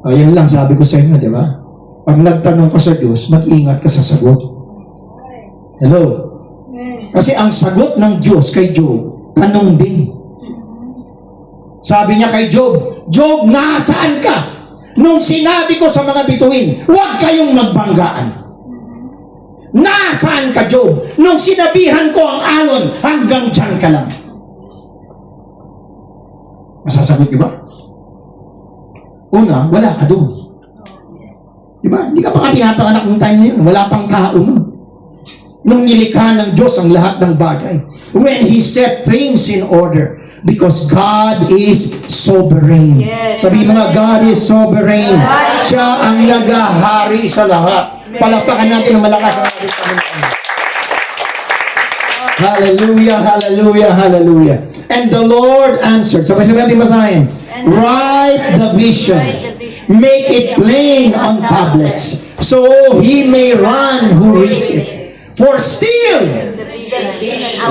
Ayun lang, sabi ko sa inyo, di ba? Pag nagtanong ka sa Diyos, mag-ingat ka sa sagot. Hello? Kasi ang sagot ng Diyos kay Job, tanong din. Sabi niya kay Job, Job, nasaan ka? Nung sinabi ko sa mga bituin, huwag kayong magbanggaan. Nasaan ka, Job? Nung sinabihan ko ang alon, hanggang dyan ka lang. Masasagot, di ba? Una, wala ka doon. Di ba? Hindi ka pa pinapanganak ng time na yun. Wala pang tao nun. Nung nilikha ng Diyos ang lahat ng bagay. When He set things in order. Because God is sovereign. Yes. Sabi mga, God is sovereign. Siya ang nagahari sa lahat. Palakpakan natin ng malakas ang ating Panginoon. Hallelujah, hallelujah, hallelujah. And the Lord answered. Sabay-sabay natin basahin. Write the vision. Make it plain on tablets. So he may run who reads it. For still,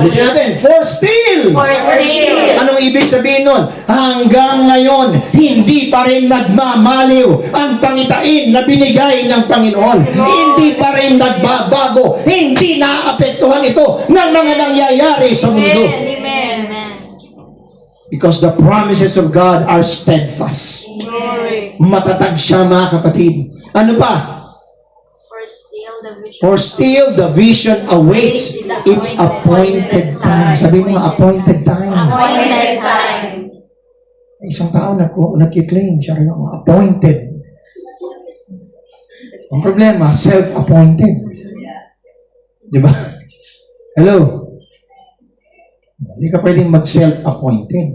ulitin natin, for still. Anong ibig sabihin nun? Hanggang ngayon, hindi pa rin nagmamaliw ang pangitain na binigay ng Panginoon. Hindi pa rin nagbabago. Hindi naapektuhan ito ng mga nangyayari sa mundo. Amen. Because the promises of God are steadfast. Matatag siya, mga kapatid. Ano pa? For still the vision awaits its appointed time. Sabi mo, appointed time. Appointed time. Isang tao nagkiklaim siya rin ang appointed. Ang problema, self-appointed. Di ba? Hello? Hindi ka pwedeng mag-self-appointed.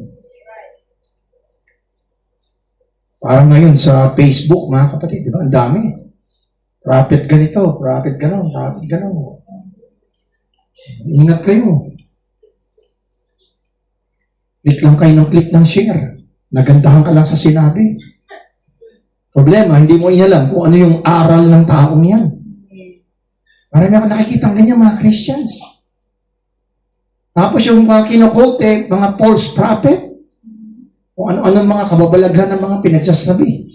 Parang ngayon sa Facebook, mga kapatid, di ba? Ang dami. Prophet ganito, prophet ganon, prophet ganon. Ingat kayo. Click lang kayo ng click ng share. Nagandahan ka lang sa sinabi. Problema, hindi mo inalam kung ano yung aral ng taong yan. Marami ako nakikita ng ganyan, mga Christians. Tapos yung mga kinukote, mga false prophet, kung ano-ano mga kababalaghan ng mga pinagsasabi.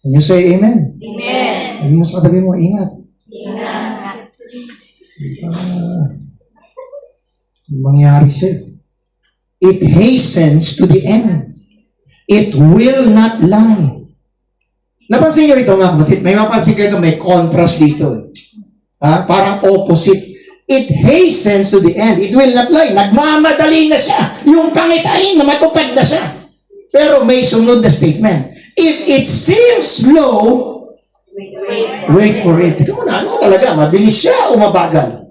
Can you say amen? Amen. Sabi mo sa katabi mo, ingat. Mangyari sa'yo. It hastens to the end. It will not lie. Napansin nyo rito, mga kapatid, may mapansin kayo may contrast dito. Parang opposite. It hastens to the end. It will not lie. Nagmamadali na siya. Yung pangitain na matupad na siya. Pero may sunod na statement. If it seems slow, wait for it. Tika mo na, ano talaga? Mabilis siya o mabagal?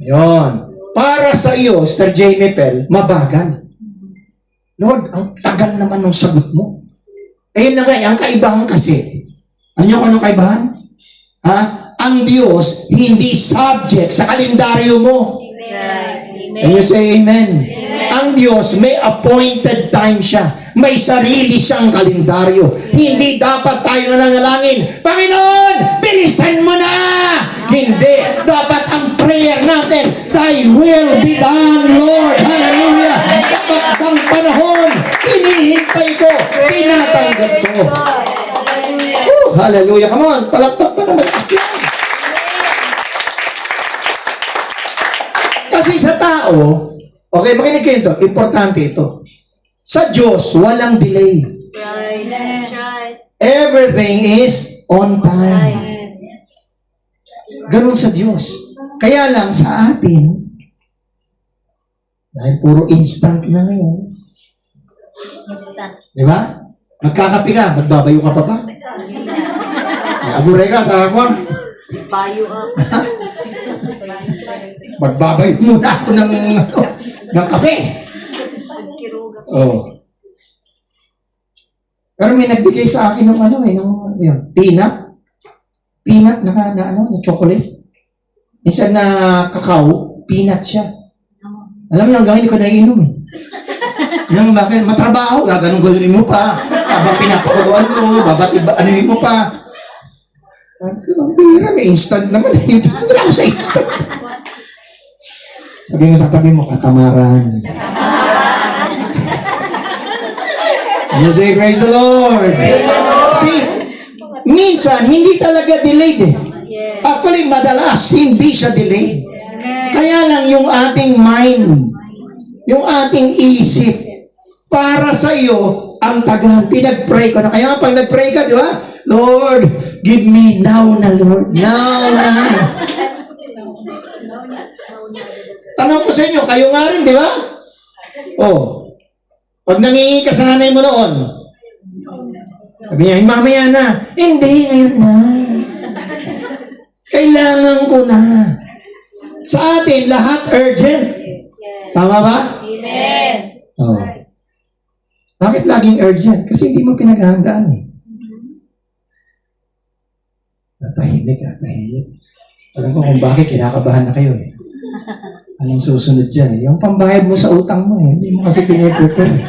Yun. Para sa iyo, Sir Jamie Pell, mabagal. Lord, ang tagal naman ng sagot mo. Ayun na nga, ang kaibahan kasi. Ano yung anong kaibahan? Ang Diyos, hindi subject sa kalendaryo mo. Can you say amen? Ang Diyos, may appointed time siya. May sarili siyang kalendaryo. Hindi dapat tayo nananalangin, Panginoon, bilisan mo na! Hindi. Dapat ang prayer natin, Thy will be done, Lord. Hallelujah. Sa magdang panahon, hinihintay ko, tinatanggap ko. Hallelujah. Come on, palakpak pa naman. Kasi sa tao, okay, makinig kayo ito, importante ito. Sa Diyos, walang delay. Right. That's right. Everything is on time. Ganun sa Diyos. Kaya lang sa atin, dahil puro instant na ngayon. Di ba? Magkakapi ka, magbabayo ka pa ba? Abure ka, takakwa. Bayo up. Magbabayo muna ako ng kape. Oh. Pero may nagbigay sa akin ng peanut. Peanut na chocolate. Instead na kakao, peanut siya. Alam mo, hanggang hindi ko naiinom eh. Nang bakit matrabaho, gaganong-ganunin mo pa. Habang pinapakuluan mo, anuhin mo pa. Ang bira, may instant naman. Hindi ko ako sa instant. Sabi mo sa tabi mo, katamaran. You say, praise the Lord. See, minsan, hindi talaga delayed eh. Yes. Actually, madalas, hindi siya delayed. Kaya lang yung ating mind, yung ating isip, para sa iyo, ang tagal. Pinag-pray ko na. Kaya nga, pag nag-pray ka, di ba? Lord, give me now na, Lord. Now na. Tanong ko sa inyo, kayo nga rin, di ba? Oh, pag nangingi ka sa nanay mo noon, sabi niya, mamaya na. Hindi, ngayon na. Kailangan ko na. Sa atin, lahat urgent. Tama ba? Amen. Oh. Bakit laging urgent? Kasi hindi mo pinaghahandaan eh. Natahimik. Alam ko kung bakit kinakabahan na kayo eh. Anong susunod dyan eh? Yung pambayad mo sa utang mo eh. Hindi mo kasi piniprepare eh.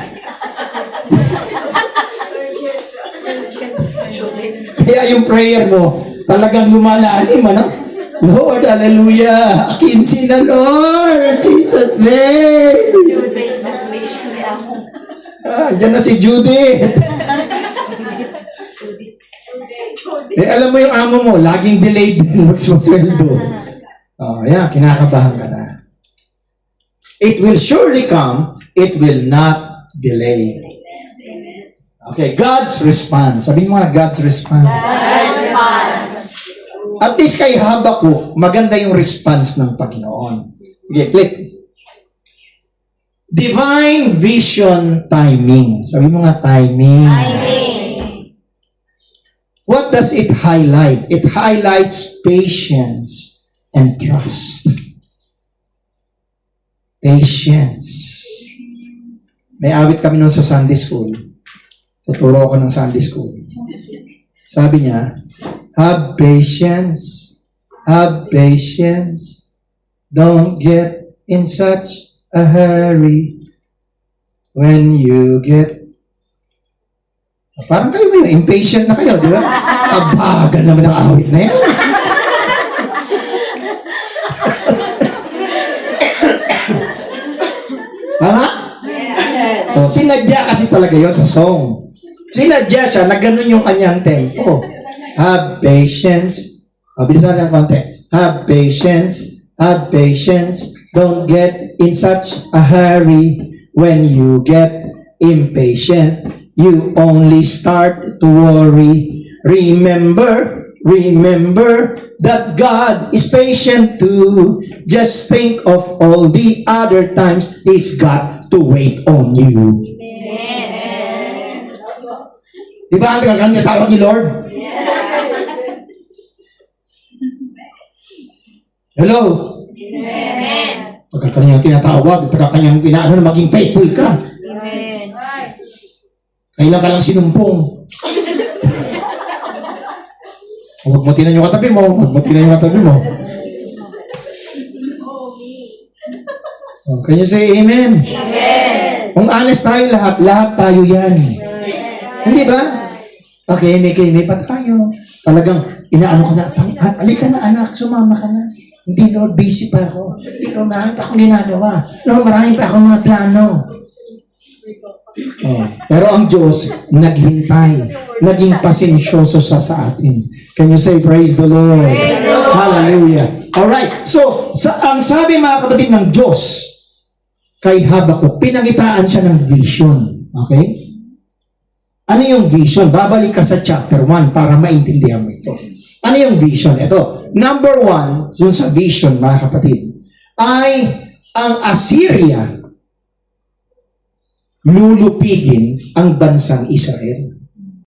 Kaya yung prayer mo, talagang lumalalim, ano? Lord, hallelujah! Akinsin na, Lord! Jesus' name! Dyan na si Judith. Alam mo yung amo mo, laging delayed din magsweldo. Kinakabahan ka na. It will surely come, it will not delay. Okay, God's response. Sabihin mo nga, God's response. Response. At least kay Habakuk, maganda yung response ng Panginoon. Okay, click. Divine vision timing. Sabi mo nga, timing. What does it highlight? It highlights patience and trust. Patience. May awit kami nun sa Sunday school. Tuturo ako ng Sunday school. Sabi niya, have patience. Have patience. Don't get in such a hurry when you get... Parang kayo ngayon, impatient na kayo, di ba? Kabagal naman ang awit na yan. Tama? O, sinadya kasi talaga yon sa song. Sinadya siya, na ganun yung kanyang tempo. Have patience. Bilisan natin konti. Have patience. Don't get in such a hurry. When you get impatient, you only start to worry. Remember that God is patient too. Just think of all the other times He's got to wait on you. Amen. Di ba ang tagal niya tawag ni Lord? Hello? Amen. Tagal ka niya tinatawag, tagal ka niya pinaano na maging faithful ka. Amen. Kailan ka lang sinumpong. Huwag mo tinan yung katabi mo. Oh, can you say amen? Amen. Kung honest tayo lahat tayo yan. Hindi ba? Okay, may pa tayo. Talagang inaano ka na, alika na anak, sumama ka na. Hindi Lord, busy pa ako. Hindi Lord, marami pa akong ginagawa. Lord, marami pa akong mga plano. Oh. Pero ang Diyos, naghintay. Naging pasensyoso sa atin. Can you say, praise the Lord? Praise the Lord. Hallelujah. Alright, so, ang sabi mga kapatid ng Diyos, kay Habakuk, pinangitaan siya ng vision. Okay? Ano yung vision? Babalik ka sa chapter 1 para maintindihan mo ito. Ano yung vision? Ito. Number 1, yun sa vision, mga kapatid, ay ang Assyria lulupigin ang bansang Israel.